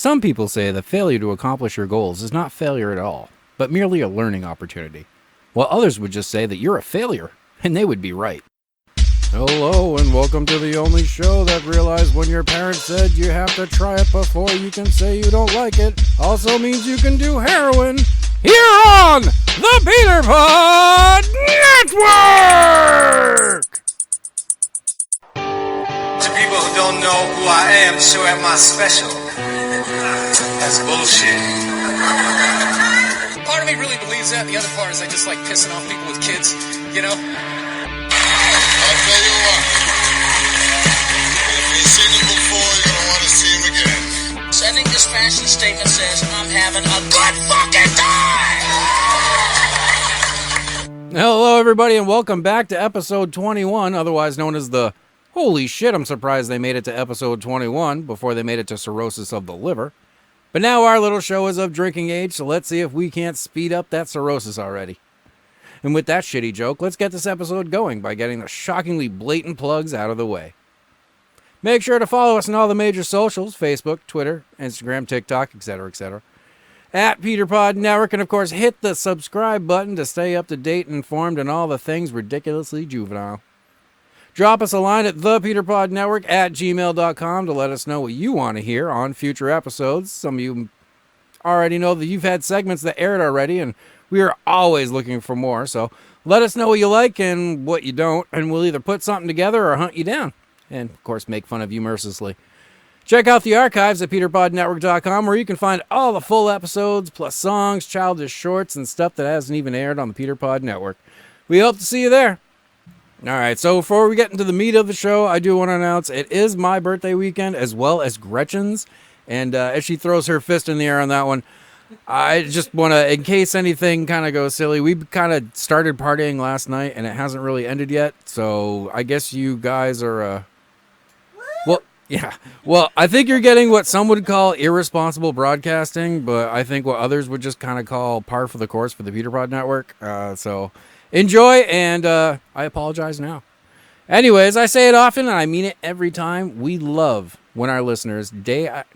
Some people say that failure to accomplish your goals is not failure at all, but merely a learning opportunity, while others would just say that you're a failure, and they would be right. Hello, and welcome to the only show that realized when your parents said you have to try it before you can say you don't like it also means you can do heroin here on the PeterPod Network! To people who don't know who I am, the show at my special. That's bullshit. Part of me really believes that, the other part is I just like pissing off people with kids, you know? I'll tell you what. If you've seen him before, you're going to want to see him again. Sending dispassion statement says, I'm having a good fucking time! Hello, everybody, and welcome back to episode 21, otherwise known as the... Holy shit, I'm surprised they made it to episode 21 before they made it to cirrhosis of the liver. But now our little show is of drinking age, so let's see if we can't speed up that cirrhosis already. And with that shitty joke, let's get this episode going by getting the shockingly blatant plugs out of the way. Make sure to follow us on all the major socials, Facebook, Twitter, Instagram, TikTok, etc., at PeterPod Network, and of course hit the subscribe button to stay up to date and informed on all the things ridiculously juvenile. Drop us a line at thepeterpodnetwork@gmail.com to let us know what you want to hear on future episodes. Some of you already know that you've had segments that aired already, and we are always looking for more. So let us know what you like and what you don't, and we'll either put something together or hunt you down. And, of course, make fun of you mercilessly. Check out the archives at peterpodnetwork.com, where you can find all the full episodes, plus songs, childish shorts, and stuff that hasn't even aired on the PeterPod Network. We hope to see you there. All right, so before we get into the meat of the show, I do want to announce it is my birthday weekend as well as Gretchen's. And as she throws her fist in the air on that one, I just want to, in case anything kind of goes silly, we kind of started partying last night and it hasn't really ended yet. So I guess you guys are, well, I think you're getting what some would call irresponsible broadcasting, but I think what others would just kind of call par for the course for the PeterPod Network. So enjoy, and I apologize now. Anyways, I say it often, and I mean it every time. We love when our listeners dare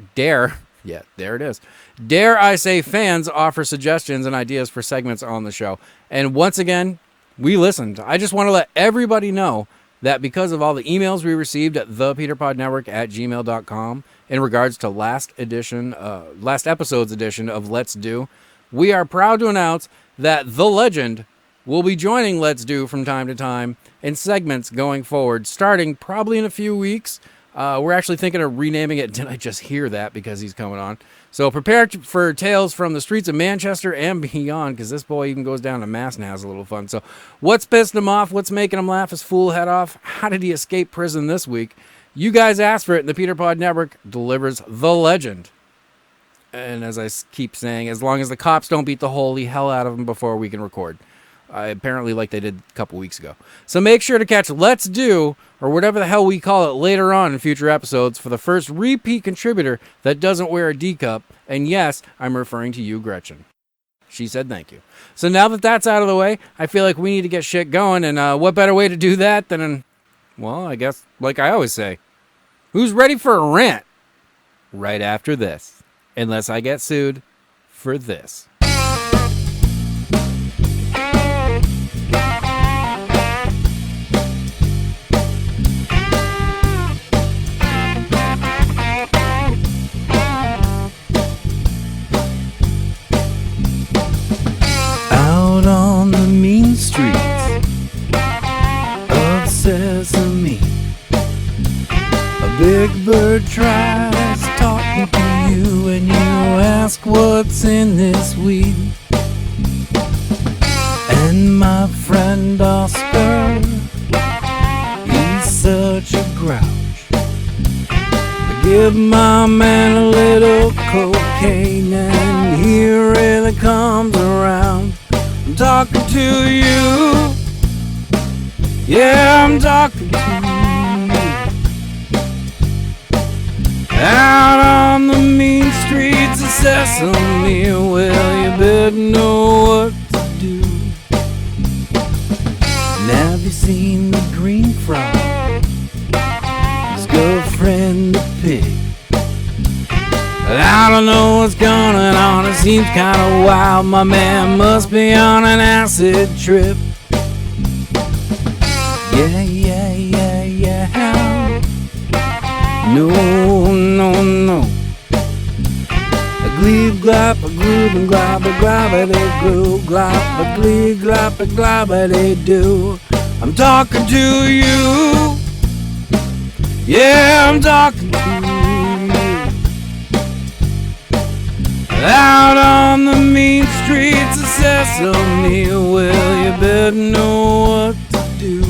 I say fans offer suggestions and ideas for segments on the show. And once again, we listened. I just want to let everybody know that because of all the emails we received at thepeterpodnetwork@gmail.com in regards to last episode's edition of Let's Do, we are proud to announce that The Legend will be joining Let's Do from time to time in segments going forward, starting probably in a few weeks. We're actually thinking of renaming it Did I Just Hear That, because he's coming on. So prepare for tales from the streets of Manchester and beyond, because this boy even goes down to Mass and has a little fun. So what's pissed him off? What's making him laugh his fool head off? How did he escape prison this week? You guys asked for it, and the PeterPod Network delivers The Legend. And as I keep saying, as long as the cops don't beat the holy hell out of him before we can record. Apparently like they did a couple weeks ago. So make sure to catch Let's Do, or whatever the hell we call it, later on in future episodes for the first repeat contributor that doesn't wear a D cup. And yes, I'm referring to you, Gretchen. She said thank you. So now that that's out of the way, I feel like we need to get shit going. And what better way to do that than, well, I guess, like I always say, who's ready for a rant? Right after this. Unless I get sued for this. Out on the mean streets of Sesame, a big bird tries talking to you, and you ask what's in this weed. And my friend Oscar, he's such a grouch. I give my man a little cocaine and he really comes around. I'm talking to you. Yeah, I'm talking to you. Out on the mean streets of Sesame, well, you better know what to do. And have you seen the green frog? His girlfriend the pig. I don't know what's going on, it seems kinda wild. My man must be on an acid trip. Yeah, yeah, yeah, yeah. No, no, no. A gleeb glop, a gloob and glop, a globbity gloob glop, a gleeb glop, a globbity do. I'm talking to you. Yeah, I'm talking to you. Out on the mean streets of Sesame, well, you better know what to do.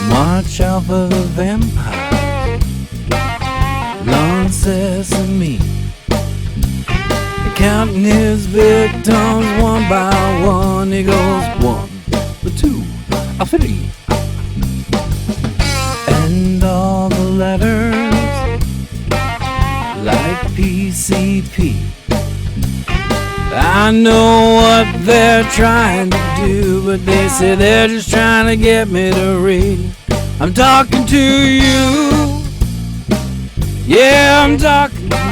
Watch out for the vampire. Long Sesame, counting his victims one by one. He goes 1, 2, 3, and all the letters like PCP. I know what they're trying to do, but they say they're just trying to get me to read. I'm talking to you. Yeah, I'm talking to you.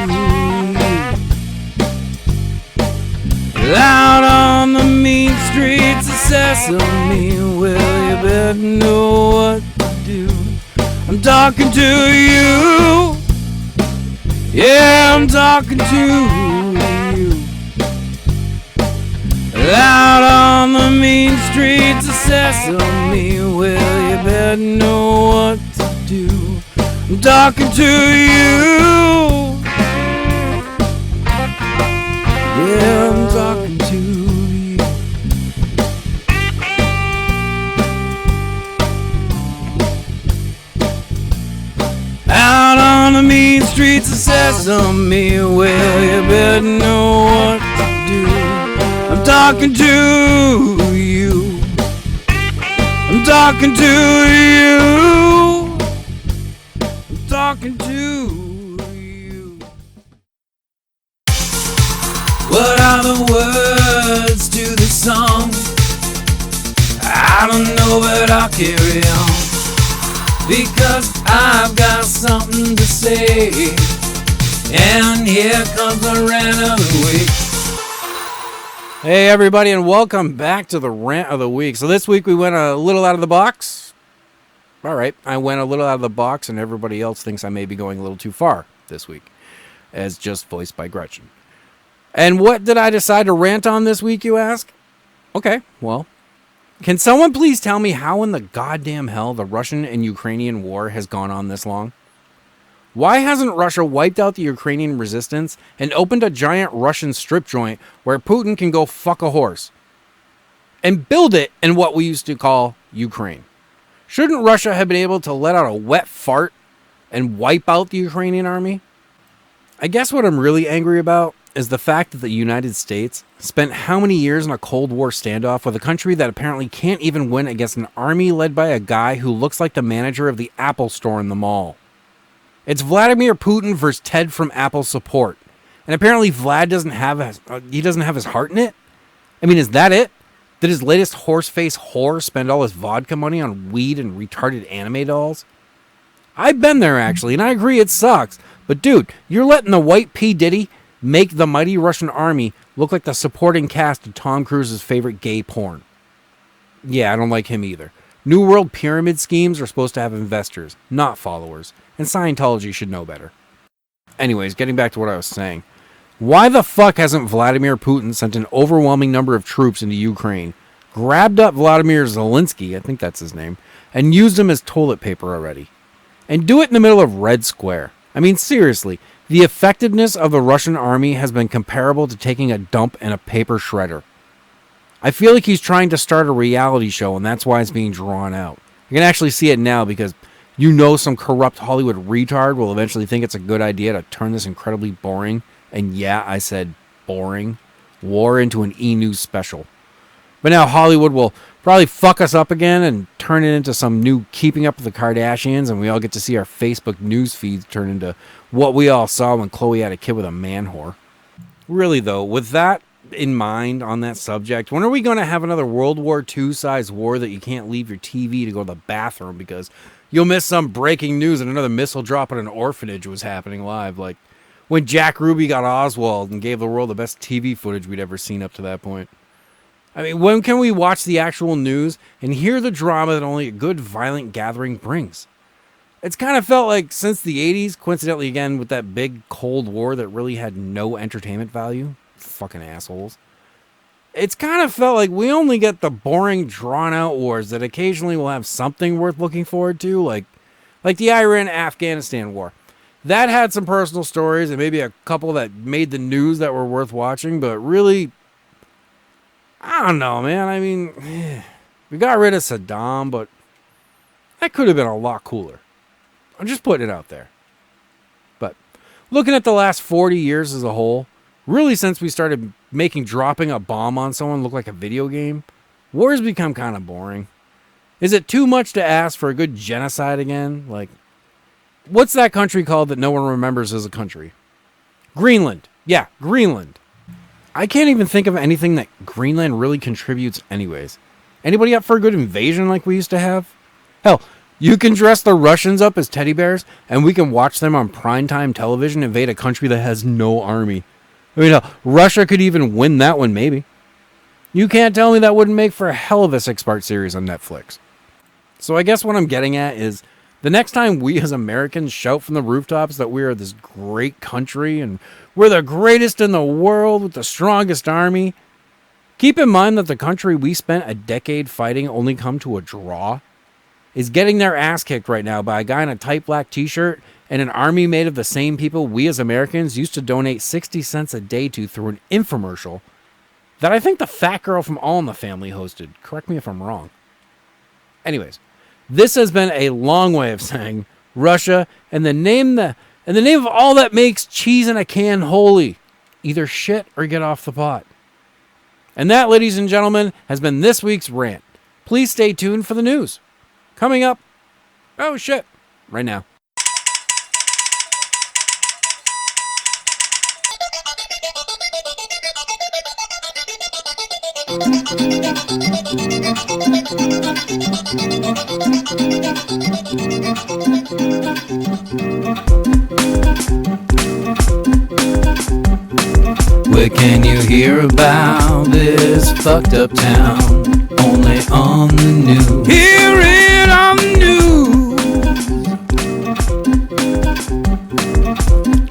Out on the mean streets of Sesame, well, you better know what to do. I'm talking to you. Yeah, I'm talking to you. Out on the mean streets of Sesame, well, you better know what to do. I'm talking to you. Yeah, I'm talking to you. Out on the mean streets of Sesame, well, you better know what to do. I'm talking to you. I'm talking to you. I'm talking to you. What are the words to the song? I don't know, but I'll carry on, because I've got something to say. And here comes the rant of the week. Hey everybody, and welcome back to the rant of the week. So this week we went a little out of the box. Alright, I went a little out of the box, and everybody else thinks I may be going a little too far this week, as just voiced by Gretchen. And what did I decide to rant on this week, you ask? Okay, well, can someone please tell me how in the goddamn hell the Russian and Ukrainian war has gone on this long? Why hasn't Russia wiped out the Ukrainian resistance and opened a giant Russian strip joint where Putin can go fuck a horse and build it in what we used to call Ukraine? Shouldn't Russia have been able to let out a wet fart and wipe out the Ukrainian army? I guess what I'm really angry about is the fact that the United States spent how many years in a Cold War standoff with a country that apparently can't even win against an army led by a guy who looks like the manager of the Apple store in the mall. It's Vladimir Putin versus Ted from Apple support. And apparently Vlad doesn't have his heart in it? I mean, is that it? Did his latest horse-face whore spend all his vodka money on weed and retarded anime dolls? I've been there, actually, and I agree it sucks. But dude, you're letting the white P. Diddy make the mighty Russian army look like the supporting cast of Tom Cruise's favorite gay porn. Yeah, I don't like him either. New World pyramid schemes are supposed to have investors, not followers, and Scientology should know better. Anyways, getting back to what I was saying. Why the fuck hasn't Vladimir Putin sent an overwhelming number of troops into Ukraine, grabbed up Vladimir Zelensky, I think that's his name, and used him as toilet paper already? And do it in the middle of Red Square. I mean, seriously, the effectiveness of the Russian army has been comparable to taking a dump in a paper shredder. I feel like he's trying to start a reality show, and that's why it's being drawn out. I can actually see it now because you know some corrupt Hollywood retard will eventually think it's a good idea to turn this incredibly boring, and yeah, I said boring, war into an E! News special. But now Hollywood will Probably fuck us up again and turn it into some new Keeping Up with the Kardashians, and we all get to see our Facebook news feeds turn into what we all saw when Khloe had a kid with a man whore. Really, though, with that in mind on that subject, when are we going to have another World War II size war that you can't leave your TV to go to the bathroom because you'll miss some breaking news and another missile drop at an orphanage was happening live, like when Jack Ruby got Oswald and gave the world the best TV footage we'd ever seen up to that point. I mean, when can we watch the actual news and hear the drama that only a good violent gathering brings? It's kind of felt like since the 80s, coincidentally again with that big Cold War that really had no entertainment value. Fucking assholes. It's kind of felt like we only get the boring, drawn-out wars that occasionally will have something worth looking forward to, like the Iran-Afghanistan war. That had some personal stories and maybe a couple that made the news that were worth watching, but really, I don't know, man. I mean, we got rid of Saddam, but that could have been a lot cooler. I'm just putting it out there. But looking at the last 40 years as a whole, really since we started making dropping a bomb on someone look like a video game, wars become kind of boring. Is it too much to ask for a good genocide again? Like, what's that country called that no one remembers as a country? Greenland. Yeah, Greenland. I can't even think of anything that Greenland really contributes anyways. Anybody up for a good invasion like we used to have? Hell, you can dress the Russians up as teddy bears, and we can watch them on primetime television invade a country that has no army. I mean, Russia could even win that one, maybe. You can't tell me that wouldn't make for a hell of a 6-part series on Netflix. So I guess what I'm getting at is, the next time we as Americans shout from the rooftops that we are this great country and we're the greatest in the world with the strongest army, keep in mind that the country we spent a decade fighting only come to a draw is getting their ass kicked right now by a guy in a tight black t-shirt and an army made of the same people we as Americans used to donate 60 cents a day to through an infomercial that I think the fat girl from All in the Family hosted. Correct me if I'm wrong. Anyways, this has been a long way of saying Russia and the name of all that makes cheese in a can holy. Either shit or get off the pot. And that, ladies and gentlemen, has been this week's rant. Please stay tuned for the news. Coming up, oh shit, right now. Where can you hear about this fucked up town? Only on the news. Hear it on the news.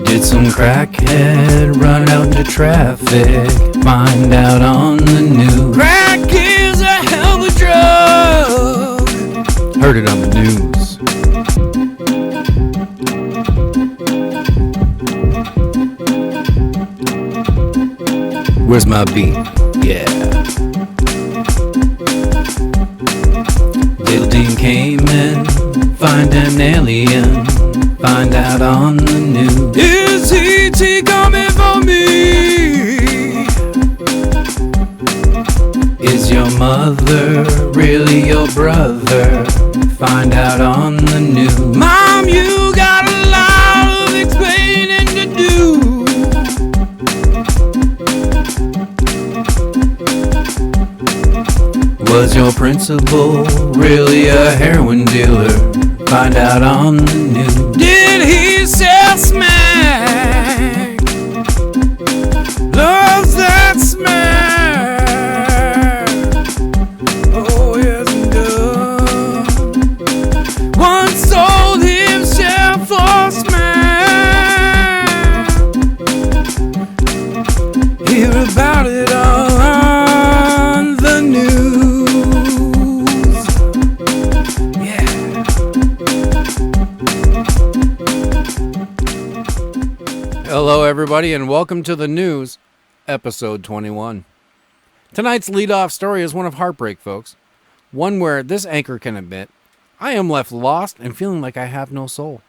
Did some crackhead run out into traffic? Find out on the news. Crack is a hell of a drug. Heard it on the news. Where's my beat? Yeah. Little Dean came in, find an alien, find out on the news. Is E.T. coming for me? Is your mother really your brother? Find out on the news. Mom, you got a lot of explaining to do. Was your principal really a heroin dealer? Find out on the news. Did he sell smack? Loves that smack. Oh, yes, he does. Once sold himself for smack. Hear about it all on the news. Hello, everybody, and welcome to the news, episode 21. Tonight's lead-off story is one of heartbreak, folks. One where this anchor can admit, I am left lost and feeling like I have no soul.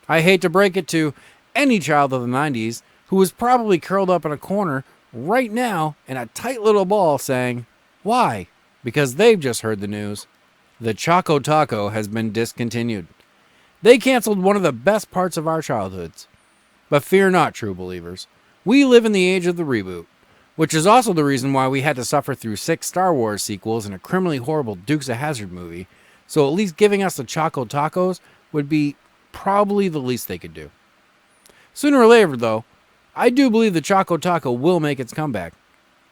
I hate to break it to any child of the 90s who is probably curled up in a corner right now in a tight little ball saying, why? because they've just heard the news. The Choco Taco has been discontinued. They canceled one of the best parts of our childhoods. But fear not, true believers. We live in the age of the reboot, which is also the reason why we had to suffer through 6 Star Wars sequels and a criminally horrible Dukes of Hazzard movie, so at least giving us the Choco Tacos would be probably the least they could do. Sooner or later, though, I do believe the Choco Taco will make its comeback.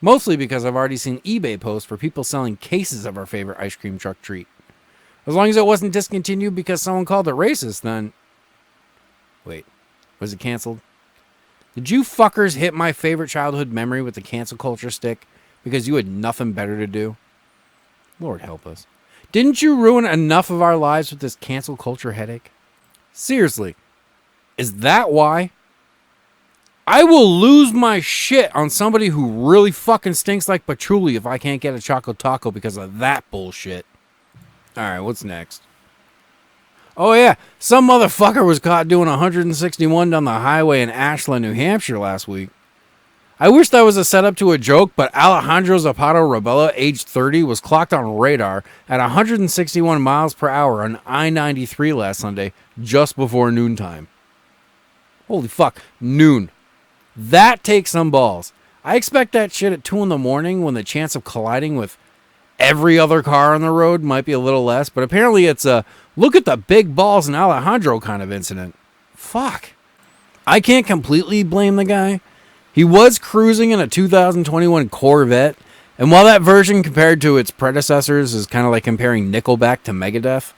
Mostly because I've already seen eBay posts for people selling cases of our favorite ice cream truck treat. As long as it wasn't discontinued because someone called it racist, then... Wait, was it canceled? Did you fuckers hit my favorite childhood memory with the cancel culture stick because you had nothing better to do? Lord help us. Didn't you ruin enough of our lives with this cancel culture headache? Seriously, is that why? I will lose my shit on somebody who really fucking stinks like patchouli if I can't get a Choco Taco because of that bullshit. Alright, what's next? Oh yeah, some motherfucker was caught doing 161 down the highway in Ashland, New Hampshire last week. I wish that was a setup to a joke, but Alejandro Zapata Rebella, age 30, was clocked on radar at 161 miles per hour on I-93 last Sunday, just before noontime. Holy fuck, noon. That takes some balls. I expect that shit at 2 in the morning when the chance of colliding with every other car on the road might be a little less, but apparently it's a look at the big balls in Alejandro kind of incident. Fuck. I can't completely blame the guy. He was cruising in a 2021 Corvette, and while that version compared to its predecessors is kind of like comparing Nickelback to Megadeth,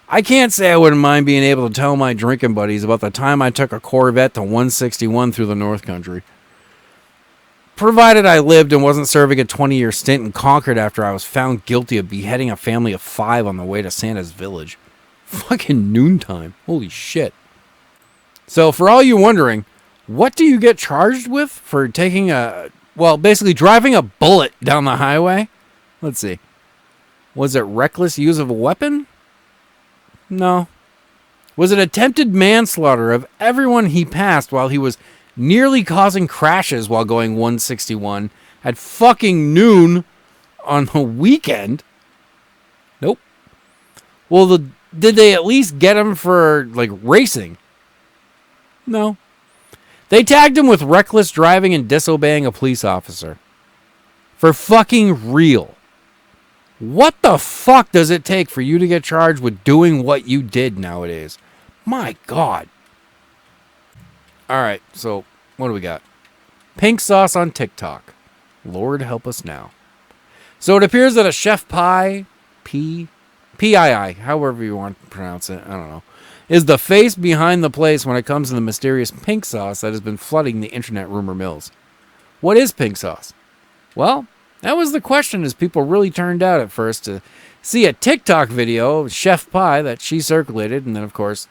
I can't say I wouldn't mind being able to tell my drinking buddies about the time I took a Corvette to 161 through the North Country. Provided I lived and wasn't serving a 20-year stint in Concord after I was found guilty of beheading a family of 5 on the way to Santa's Village. Fucking noontime. Holy shit. So for all you wondering, what do you get charged with for taking basically driving a bullet down the highway? Let's see. Was it reckless use of a weapon? No. Was it attempted manslaughter of everyone he passed while he was nearly causing crashes while going 161 at fucking noon on the weekend? Nope. Well, did they at least get him for, racing? No. They tagged him with reckless driving and disobeying a police officer. For fucking real. What the fuck does it take for you to get charged with doing what you did nowadays? My God. Alright, so what do we got? Pink sauce on TikTok. Lord help us now. So it appears that a Chef Pie, P-I-I, however you want to pronounce it, I don't know, is the face behind the place when it comes to the mysterious pink sauce that has been flooding the internet rumor mills. What is pink sauce? Well, that was the question as people really turned out at first to see a TikTok video of Chef Pie that she circulated, and then, of course,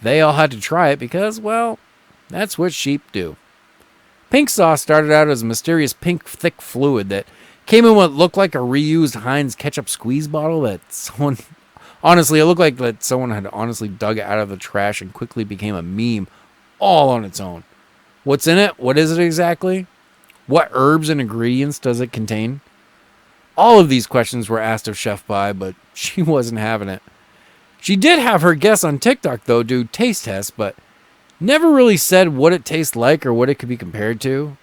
they all had to try it because, well, that's what sheep do. Pink sauce started out as a mysterious pink thick fluid that came in what looked like a reused Heinz ketchup squeeze bottle that someone... Honestly, it looked like that someone had honestly dug it out of the trash and quickly became a meme all on its own. What's in it? What is it exactly? What herbs and ingredients does it contain? All of these questions were asked of Chef Pie, but she wasn't having it. She did have her guests on TikTok, though, do taste tests, but never really said what it tastes like or what it could be compared to.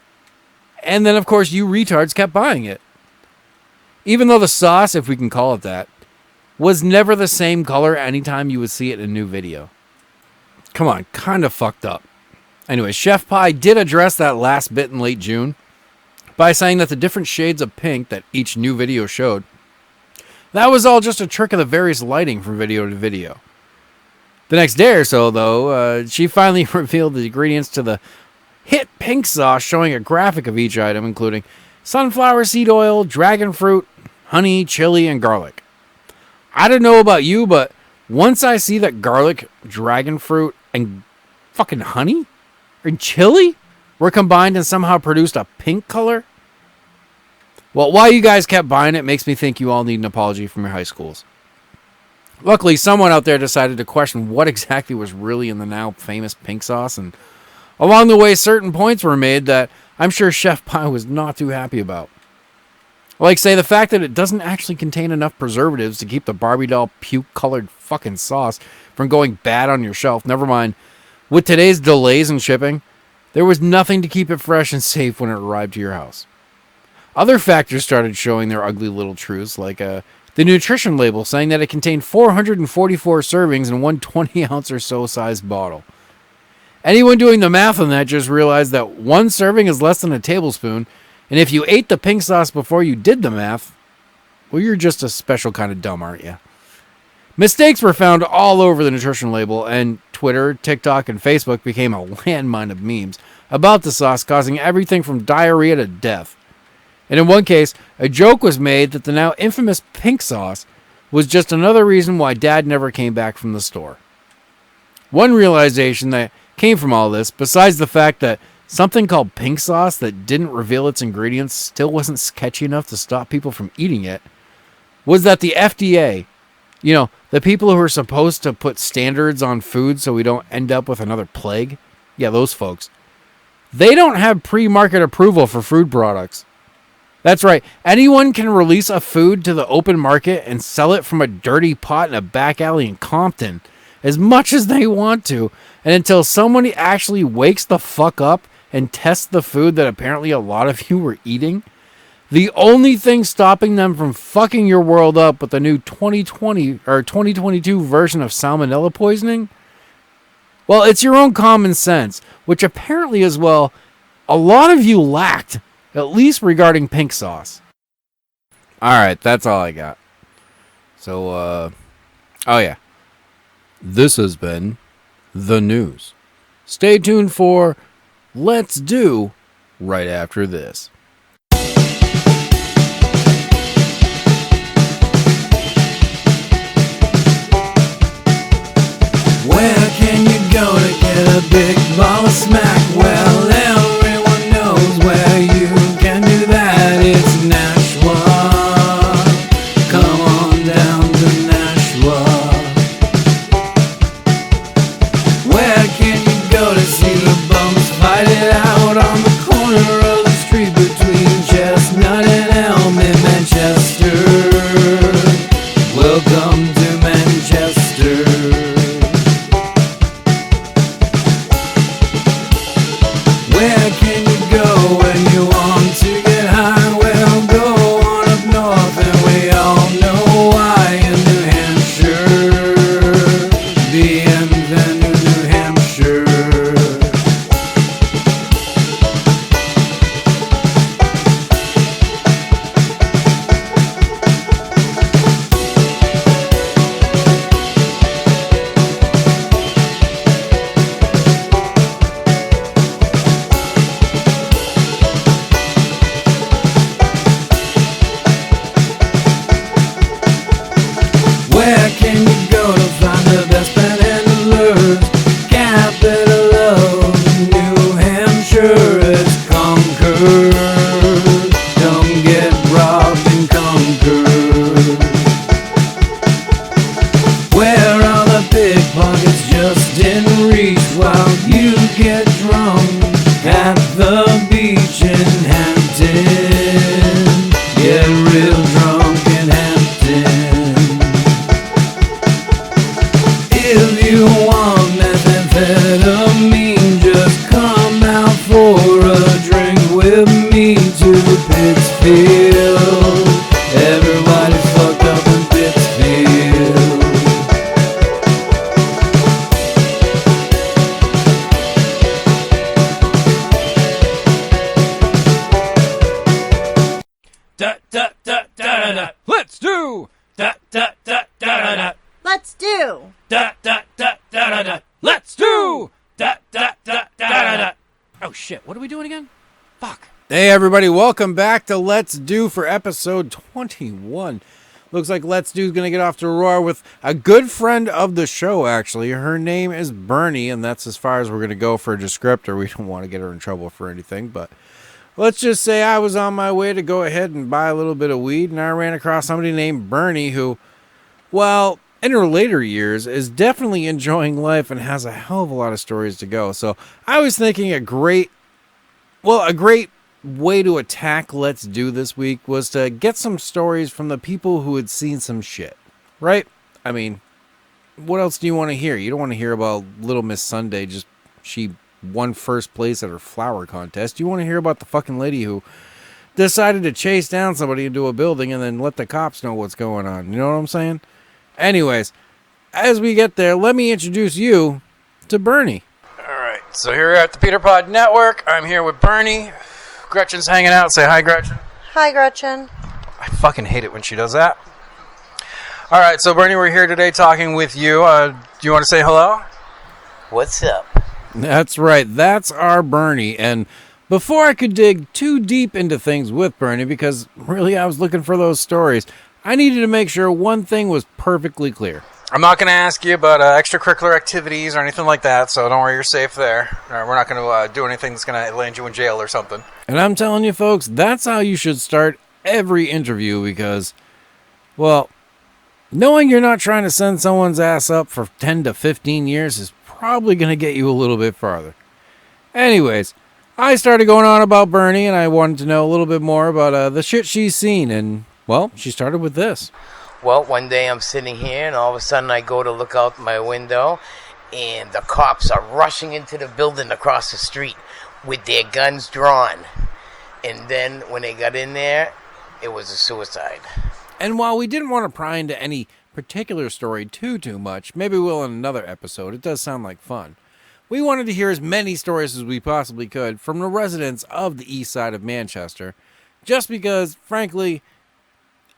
And then, of course, you retards kept buying it. Even though the sauce, if we can call it that, was never the same color anytime you would see it in a new video. Come on, kind of fucked up. Anyway, Chef Pie did address that last bit in late June by saying that the different shades of pink that each new video showed, that was all just a trick of the various lighting from video to video. The next day or so, though, she finally revealed the ingredients to the hit pink sauce, showing a graphic of each item, including sunflower seed oil, dragon fruit, honey, chili, and garlic. I don't know about you, but once I see that garlic, dragon fruit, and fucking honey and chili were combined and somehow produced a pink color, well, why you guys kept buying it makes me think you all need an apology from your high schools. Luckily, someone out there decided to question what exactly was really in the now famous pink sauce, and along the way, certain points were made that I'm sure Chef Pie was not too happy about. Like, say, the fact that it doesn't actually contain enough preservatives to keep the Barbie doll puke-colored fucking sauce from going bad on your shelf. Never mind. With today's delays in shipping, there was nothing to keep it fresh and safe when it arrived to your house. Other factors started showing their ugly little truths, like the nutrition label saying that it contained 444 servings in one 20-ounce or so sized bottle. Anyone doing the math on that just realized that one serving is less than a tablespoon, and if you ate the pink sauce before you did the math, well, you're just a special kind of dumb, aren't you? Mistakes were found all over the nutrition label, and Twitter, TikTok, and Facebook became a landmine of memes about the sauce, causing everything from diarrhea to death. And in one case, a joke was made that the now infamous pink sauce was just another reason why Dad never came back from the store. One realization that came from all this, besides the fact that something called pink sauce that didn't reveal its ingredients still wasn't sketchy enough to stop people from eating it, was that the FDA, the people who are supposed to put standards on food so we don't end up with another plague, those folks, they don't have pre-market approval for food products. That's right. Anyone can release a food to the open market and sell it from a dirty pot in a back alley in Compton as much as they want to, and until somebody actually wakes the fuck up and tests the food that apparently a lot of you were eating, the only thing stopping them from fucking your world up with the new 2020 or 2022 version of salmonella poisoning, well, it's your own common sense, which apparently as well a lot of you lacked, at least regarding pink sauce. Alright, that's all I got. So, this has been the news. Stay tuned for Let's Do right after this. Where can you go to get a big ball of smack? Well, everyone knows where you can do that. It's Nashua. Come on down to Nashua. Where can you go to see the bums fight it out on the corner of the street between Chestnut and Elm in Manchester? Welcome to Manchester. Where can you go when you want to get high? Well, go on up north, and we all know why. In New Hampshire, Bienvenue, New Hampshire. Where can you go to find the best panhandlers? Capital of New Hampshire, it's Concord. Come get robbed in Concord. Where all the pickpockets just in reach while you get drunk at the beach in Hampton. Get real drunk in Hampton. If you want methamphetamine, just come out for a drink with me to Pittsfield. Everybody's fucked up in Pittsfield. Da da da da da. Let's do. Da da da da da. Let's do. Da da da da da. Let's do. Da da da da da. Oh shit! What are we doing again? Fuck. Hey everybody, welcome back to Let's Do for episode 21. Looks like Let's Do is gonna get off to a roar with a good friend of the show. Actually, her name is Berney, and that's as far as we're gonna go for a descriptor. We don't want to get her in trouble for anything, but let's just say I was on my way to go ahead and buy a little bit of weed, and I ran across somebody named Berney who, well, in her later years, is definitely enjoying life and has a hell of a lot of stories to go. So I was thinking a great way to attack Let's Do this week was to get some stories from the people who had seen some shit, right? I mean, what else do you want to hear? You don't want to hear about Little Miss Sunday, just she won first place at her flower contest. You want to hear about the fucking lady who decided to chase down somebody into a building and then let the cops know what's going on. You know what I'm saying? Anyways, as we get there, let me introduce you to Berney. All right, so here we're at the PeterPod Network. I'm here with Berney. Gretchen's hanging out. Say hi, Gretchen. Hi, Gretchen. I fucking hate it when she does that. All right, so Berney, we're here today talking with you. Do you want to say hello? What's up? That's right. That's our Berney. And before I could dig too deep into things with Berney, because really I was looking for those stories, I needed to make sure one thing was perfectly clear. I'm not going to ask you about extracurricular activities or anything like that, so don't worry, you're safe there. We're not going to do anything that's going to land you in jail or something. And I'm telling you, folks, that's how you should start every interview because, well, knowing you're not trying to send someone's ass up for 10 to 15 years is probably going to get you a little bit farther. Anyways, I started going on about Berney, and I wanted to know a little bit more about the shit she's seen, and, well, she started with this. Well, one day I'm sitting here, and all of a sudden I go to look out my window, and the cops are rushing into the building across the street with their guns drawn. And then when they got in there, it was a suicide. And while we didn't want to pry into any particular story too much, maybe we'll in another episode, it does sound like fun. We wanted to hear as many stories as we possibly could from the residents of the east side of Manchester, just because, frankly,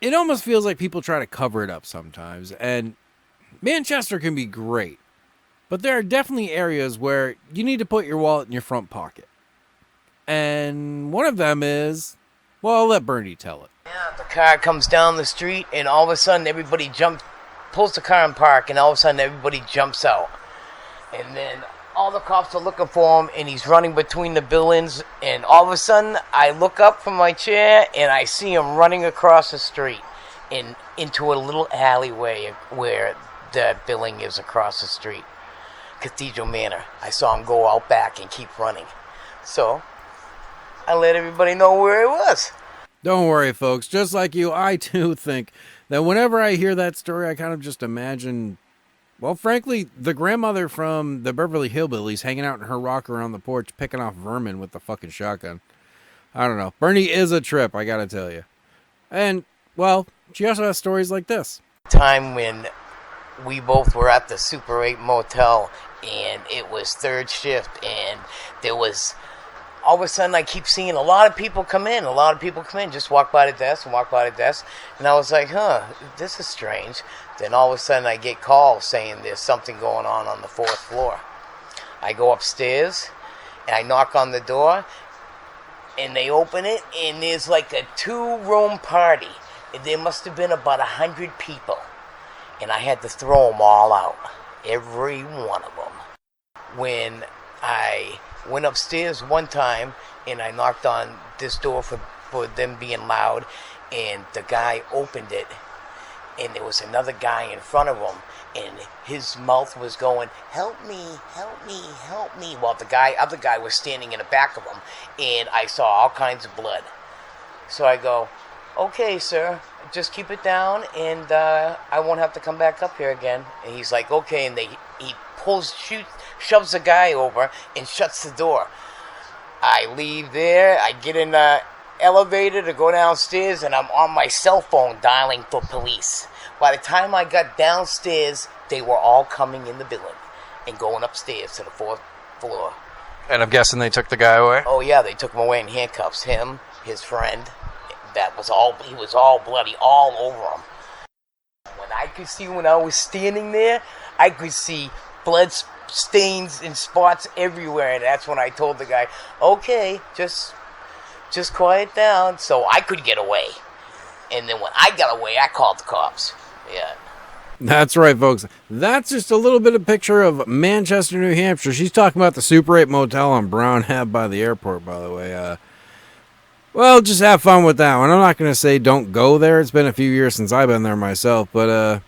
it almost feels like people try to cover it up sometimes, and Manchester can be great, but there are definitely areas where you need to put your wallet in your front pocket. And one of them is, well, I'll let Berney tell it. The car comes down the street, and all of a sudden everybody pulls the car in park, and all of a sudden everybody jumps out. And then all the cops are looking for him, and he's running between the buildings, and all of a sudden I look up from my chair, and I see him running across the street and into a little alleyway where the building is across the street. Cathedral Manor. I saw him go out back and keep running. So I let everybody know where it was. Don't worry, folks. Just like you, I too think that whenever I hear that story, I kind of just imagine, well, frankly, the grandmother from the Beverly Hillbillies hanging out in her rocker on the porch picking off vermin with the fucking shotgun. I don't know. Berney is a trip, I gotta tell you. And, well, she also has stories like this. Time when we both were at the Super 8 motel, and it was third shift, and there was, all of a sudden I keep seeing a lot of people come in, just walk by the desk, and I was like, this is strange. Then all of a sudden I get calls saying there's something going on the fourth floor. I go upstairs, and I knock on the door, and they open it, and there's like a 2-room party. There must have been about 100 people, and I had to throw them all out, every one of them. When I went upstairs one time, and I knocked on this door for them being loud, and the guy opened it, and there was another guy in front of him, and his mouth was going, help me, help me, help me, while the other guy was standing in the back of him, and I saw all kinds of blood. So I go, okay, sir, just keep it down, and I won't have to come back up here again. And he's like, okay, and he shoves the guy over and shuts the door. I leave there, I get in the elevator to go downstairs, and I'm on my cell phone dialing for police. By the time I got downstairs, they were all coming in the building and going upstairs to the fourth floor. And I'm guessing they took the guy away? Oh yeah, they took him away in handcuffs. Him, his friend, he was all bloody all over him. When I was standing there, I could see blood stains and spots everywhere, and that's when I told the guy, okay, just quiet down, so I could get away. And then when I got away, I called the cops. Yeah. That's right, folks. That's just a little bit of picture of Manchester, New Hampshire. She's talking about the Super 8 motel on Brown Ave by the airport, by the way. Well, just have fun with that one. I'm not going to say don't go there. It's been a few years since I've been there myself, but,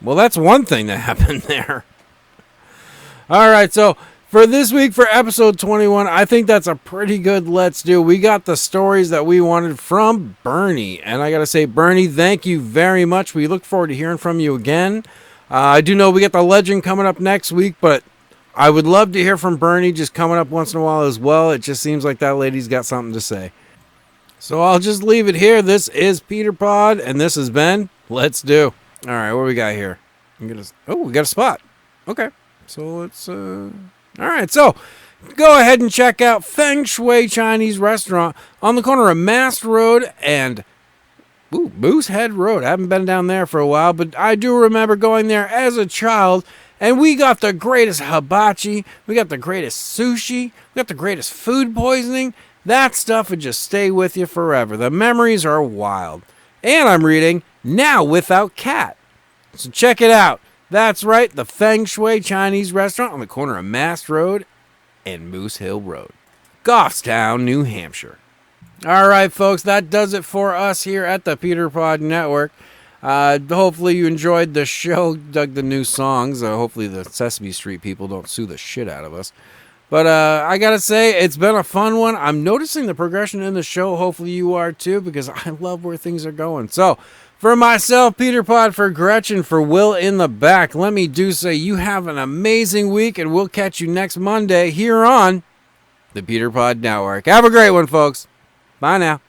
well, that's one thing that happened there. All right, so For this week, for episode 21, I think that's a pretty good Let's Do. We got the stories that we wanted from Berney. And I got to say, Berney, thank you very much. We look forward to hearing from you again. I do know we got the legend coming up next week, but I would love to hear from Berney just coming up once in a while as well. It just seems like that lady's got something to say. So I'll just leave it here. This is PeterPod, and this has been Let's Do. All right, what we got here? We got a spot. Okay, so let's... All right, so go ahead and check out Feng Shui Chinese Restaurant on the corner of Mast Road and Moosehead Road. I haven't been down there for a while, but I do remember going there as a child, and we got the greatest hibachi, we got the greatest sushi, we got the greatest food poisoning. That stuff would just stay with you forever. The memories are wild. And I'm reading Now Without Cat. So check it out. That's right, the Feng Shui Chinese Restaurant on the corner of Mast Road and Moose Hill Road, Goffstown, New Hampshire. All right, folks, that does it for us here at the PeterPod Network. Hopefully you enjoyed the show, dug the new songs. Hopefully the Sesame Street people don't sue the shit out of us. But I got to say, it's been a fun one. I'm noticing the progression in the show. Hopefully you are too, because I love where things are going. So, for myself, PeterPod, for Gretchen, for Will in the back, let me do say you have an amazing week, and we'll catch you next Monday here on the PeterPod Network. Have a great one, folks. Bye now.